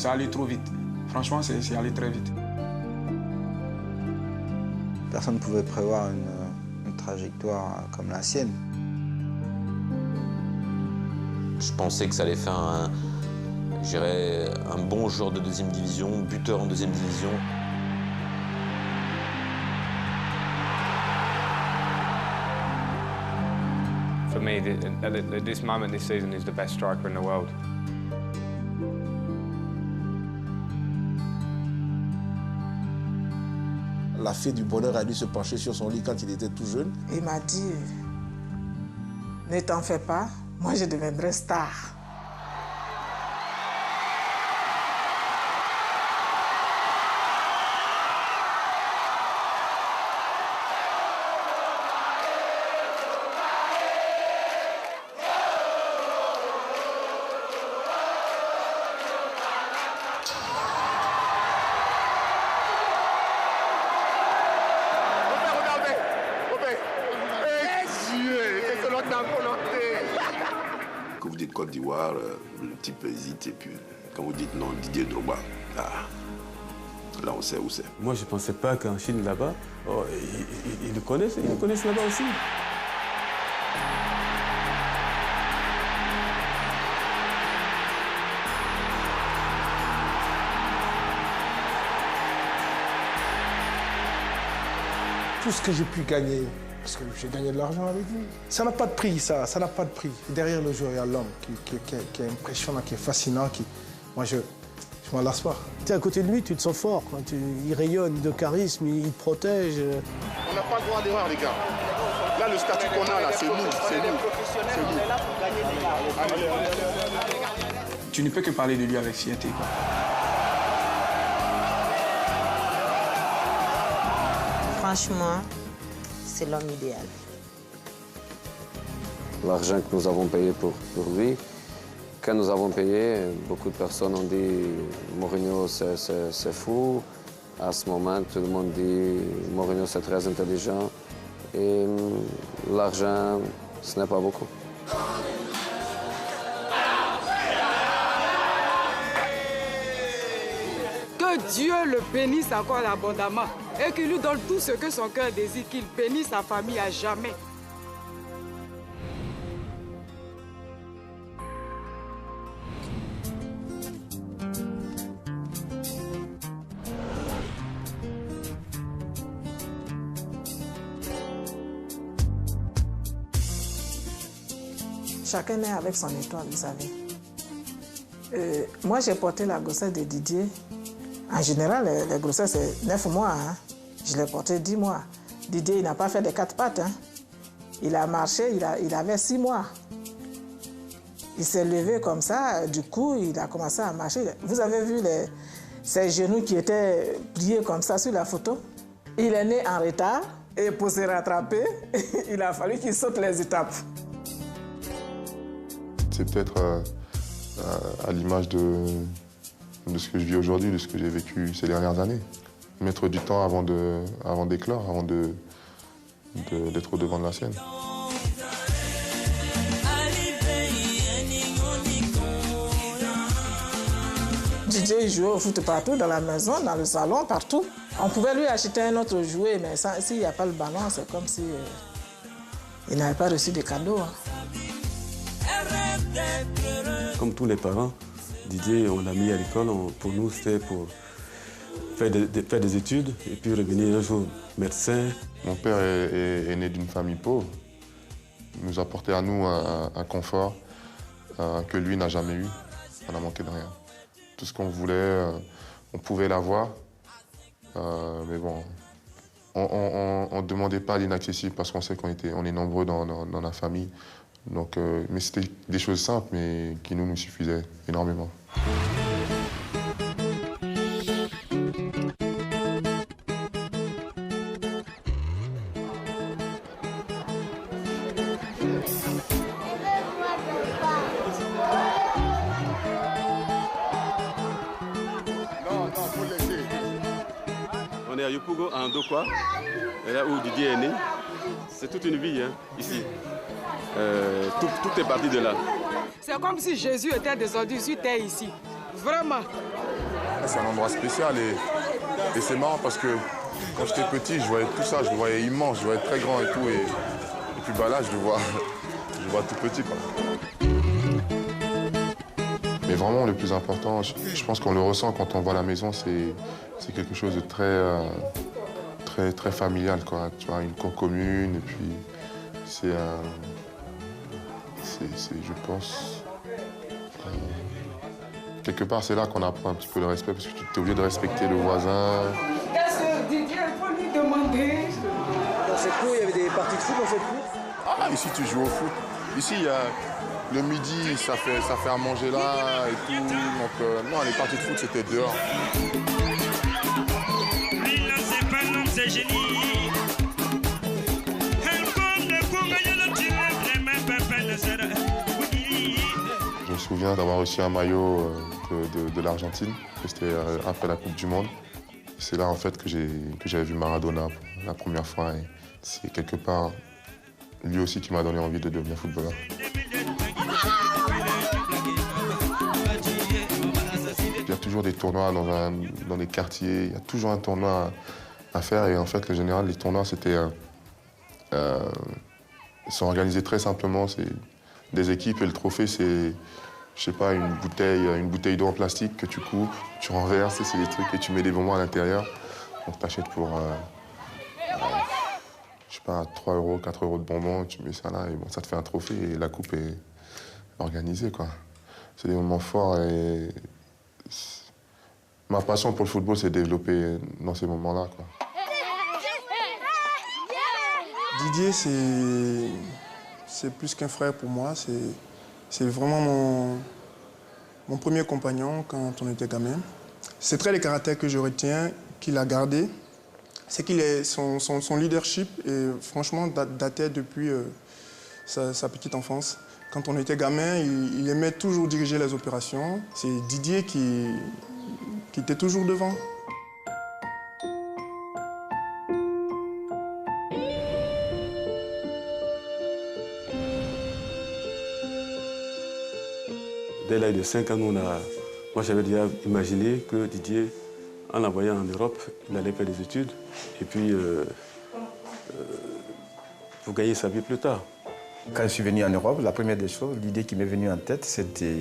c'est allé trop vite. Franchement, c'est allé très vite. Personne ne pouvait prévoir une trajectoire comme la sienne. Je pensais que ça allait faire un bon joueur de deuxième division, buteur en deuxième division. For me, at this moment this season, he's the best striker in the world. La fée du bonheur a dû se pencher sur son lit quand il était tout jeune. Il m'a dit, ne t'en fais pas, moi je deviendrai star. Quand vous dites Côte d'Ivoire, le type hésite et puis quand vous dites non, Didier Drogba, là on sait où c'est. Moi je ne pensais pas qu'en Chine là-bas, ils le connaissent là-bas aussi. Tout ce que j'ai pu gagner, parce que j'ai gagné de l'argent avec lui. Ça n'a pas de prix, ça n'a pas de prix. Derrière le joueur, il y a l'homme qui est impressionnant, qui est fascinant, moi je m'en lasse pas. Tu es à côté de lui, tu te sens fort. Il rayonne de charisme, il te protège. On n'a pas le droit d'erreur, les gars. Là, le statut qu'on a, là, c'est nous. Tu ne peux que parler de lui avec fierté, quoi. Franchement, c'est l'homme idéal. L'argent que nous avons payé pour lui, quand nous avons payé, beaucoup de personnes ont dit Mourinho c'est fou. À ce moment, tout le monde dit Mourinho c'est très intelligent. Et l'argent, ce n'est pas beaucoup. Que Dieu le bénisse encore abondamment et qu'il lui donne tout ce que son cœur désire, qu'il bénisse sa famille à jamais. Chacun est avec son étoile, vous savez. Moi, j'ai porté la grossesse de Didier. En général, les grossesses, c'est 9 mois. Hein. Je l'ai porté 10 mois. Didier, il n'a pas fait des 4 pattes. Hein. Il a marché, il avait 6 mois. Il s'est levé comme ça, du coup, il a commencé à marcher. Vous avez vu ses genoux qui étaient pliés comme ça sur la photo? Il est né en retard et pour se rattraper, il a fallu qu'il saute les étapes. C'est peut-être à l'image de ce que je vis aujourd'hui, de ce que j'ai vécu ces dernières années. Mettre du temps avant d'éclore, avant d'être au devant de la scène. Didier, il jouait au foot partout, dans la maison, dans le salon, partout. On pouvait lui acheter un autre jouet, mais s'il n'y a pas le ballon, c'est comme si il n'avait pas reçu de cadeau. Hein. Comme tous les parents, Didier, on l'a mis à l'école. Pour nous, c'était pour faire des études et puis revenir un jour médecin. Mon père est né d'une famille pauvre. Il nous a apporté à nous un confort que lui n'a jamais eu. On n'a manqué de rien. Tout ce qu'on voulait, on pouvait l'avoir. Mais bon, on ne demandait pas l'inaccessible parce qu'on sait qu'on est nombreux dans la famille. Donc, mais c'était des choses simples, mais qui nous suffisaient énormément. On est à Yopougon, à Ndokwa, et là où Didier est né. C'est toute une vie, hein, ici. Tout est parti de là. C'est comme si Jésus était descendu sur terre ici. Vraiment. C'est un endroit spécial et c'est marrant parce que quand j'étais petit, je voyais tout ça, je le voyais immense, je le voyais très grand et tout. Et puis bah là, je le vois tout petit, quoi. Mais vraiment, le plus important, je pense qu'on le ressent quand on voit la maison, c'est quelque chose de très familial, quoi. Tu vois, une cour commune, et puis c'est, je pense, quelque part, c'est là qu'on apprend un petit peu le respect, parce que tu es obligé de respecter le voisin. Qu'est-ce que Didier, il faut lui demander? Dans cette cour, il y avait des parties de foot dans cette cour? Ah, ici, tu joues au foot. Ici, il y a le midi, ça fait à manger là et tout. Donc, non, les parties de foot, c'était dehors. Je me souviens d'avoir reçu un maillot de l'Argentine. C'était après la Coupe du Monde. C'est là, en fait, que j'avais vu Maradona pour la première fois. Et c'est quelque part lui aussi qui m'a donné envie de devenir footballeur. Il y a toujours des tournois dans les quartiers, il y a toujours un tournoi à faire. Et en fait, le général, les tournois, ils sont organisés très simplement. C'est des équipes et le trophée, c'est, je sais pas, une bouteille d'eau en plastique que tu coupes, tu renverses, c'est des trucs et tu mets des bonbons à l'intérieur. Donc tu achètes pour, je sais pas, 3 €, 4 € de bonbons, tu mets ça là et bon, ça te fait un trophée et la coupe est organisée, quoi. C'est des moments forts et ma passion pour le football s'est développée dans ces moments-là, quoi. Didier, c'est plus qu'un frère pour moi. C'est vraiment mon premier compagnon quand on était gamin. C'est très le caractère que je retiens, qu'il a gardé. C'est son leadership, et franchement, datait depuis sa petite enfance. Quand on était gamin, il aimait toujours diriger les opérations. C'est Didier qui était toujours devant. Dès l'âge de 5 ans, moi j'avais déjà imaginé que Didier, en l'envoyant en Europe, il allait faire des études et puis pour gagner sa vie plus tard. Quand je suis venu en Europe, la première des choses, l'idée qui m'est venue en tête, c'était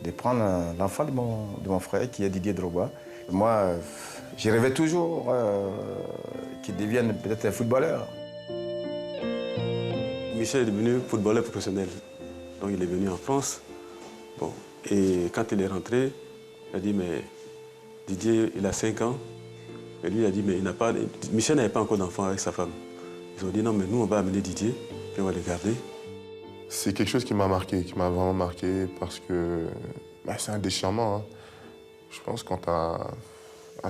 de prendre l'enfant de mon frère, qui est Didier Drogba. Moi, je rêvais toujours qu'il devienne peut-être un footballeur. Michel est devenu footballeur professionnel. Donc il est venu en France. Bon, et quand il est rentré, il a dit, mais Didier, il a 5 ans. Et lui, il a dit, mais Michel n'avait pas encore d'enfant avec sa femme. Ils ont dit, non, mais nous, on va amener Didier, puis on va le garder. C'est quelque chose qui m'a marqué, qui m'a vraiment marqué, parce que c'est un déchirement. Hein. Je pense que quand à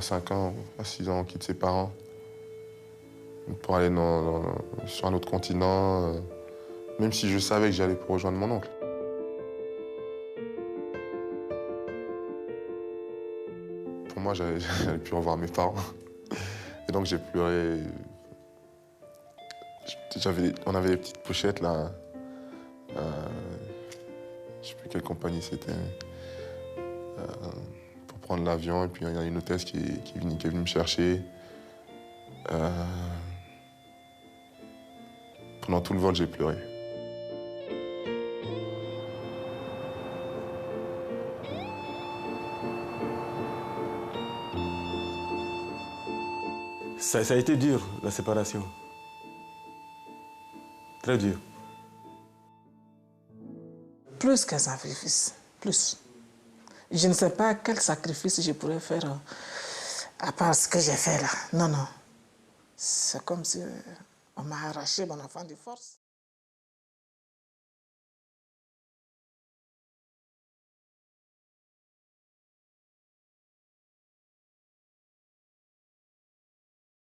5 ans, à 6 ans, on quitte ses parents pour aller sur un autre continent, même si je savais que j'allais pour rejoindre mon oncle. Pour moi, j'allais plus revoir mes parents. Et donc j'ai pleuré. On avait des petites pochettes là. Je ne sais plus quelle compagnie c'était. Pour prendre l'avion, et puis il y a une hôtesse qui est venue me chercher. Pendant tout le vol, j'ai pleuré. Ça a été dur, la séparation. Très dur. Plus qu'un sacrifice, plus. Je ne sais pas quel sacrifice je pourrais faire à part ce que j'ai fait là. Non, non. C'est comme si on m'a arraché mon enfant de force.